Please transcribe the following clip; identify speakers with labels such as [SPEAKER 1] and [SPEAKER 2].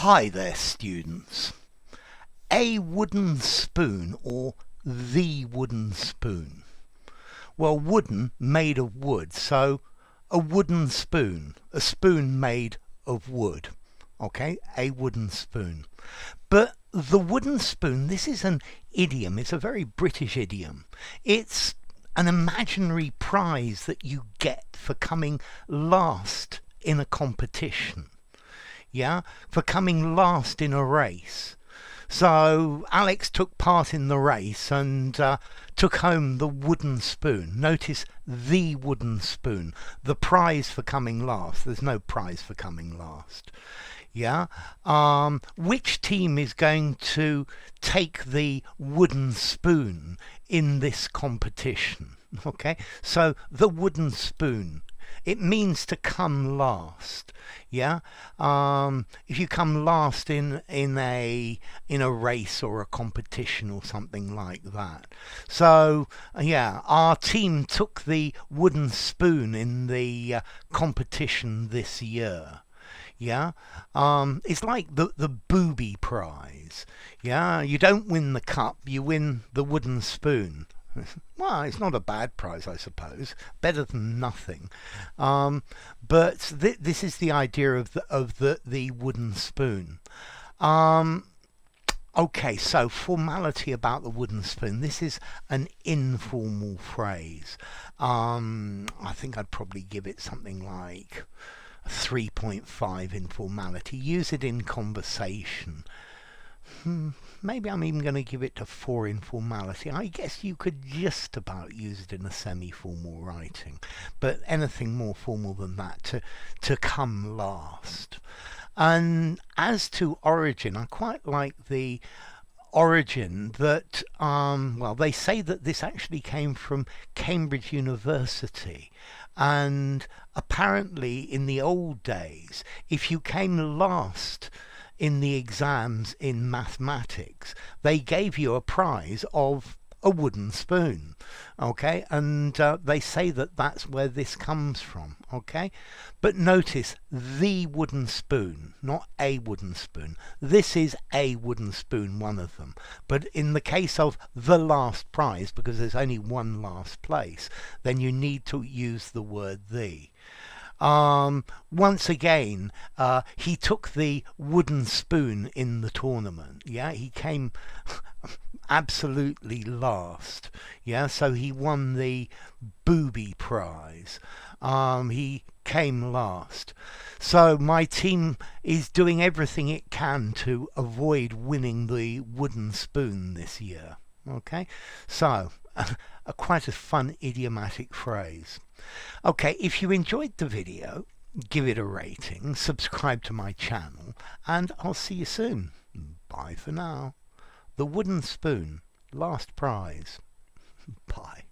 [SPEAKER 1] Hi there, students. A wooden spoon or the wooden spoon? Well, wooden, made of wood, so a wooden spoon, a spoon made of wood. Okay, a wooden spoon. But the wooden spoon, this is an idiom. It's a very British idiom. It's an imaginary prize that you get for coming last in a competition. Yeah, for coming last in a race. So Alex took part in the race and took home the wooden spoon. Notice the wooden spoon, the prize for coming last. There's no prize for coming last. Yeah. Which team is going to take the wooden spoon in this competition? Okay, so the wooden spoon. It means to come last. Yeah. If you come last in a race or a competition or something like that. So yeah, our team took the wooden spoon in the competition this year. Yeah, it's like the booby prize. Yeah, you don't win the cup, you win the wooden spoon. Well, it's not a bad prize, I suppose. Better than nothing. But this is the idea of the wooden spoon. Okay, so formality about the wooden spoon. This is an informal phrase. I think I'd probably give it something like 3.5 in formality. Use it in conversation. Maybe I'm even going to give it to 4 in formality. I guess you could just about use it in a semi-formal writing, but anything more formal than that, to come last. And as to origin, I quite like the origin that, well, they say that this actually came from Cambridge University. And apparently, in the old days, if you came last in the exams in mathematics, they gave you a prize of a wooden spoon. Okay, and they say that that's where this comes from. Okay, but notice the wooden spoon, not a wooden spoon. This is a wooden spoon, one of them. But in the case of the last prize, because there's only one last place, then you need to use the word the. Once again, he took the wooden spoon in the tournament. Yeah, he came absolutely last. Yeah, so he won the booby prize. He came last. So my team is doing everything it can to avoid winning the wooden spoon this year. Okay, so quite a fun idiomatic phrase. Okay, if you enjoyed the video, give it a rating, subscribe to my channel, and I'll see you soon. Bye for now. The wooden spoon, last prize. Bye.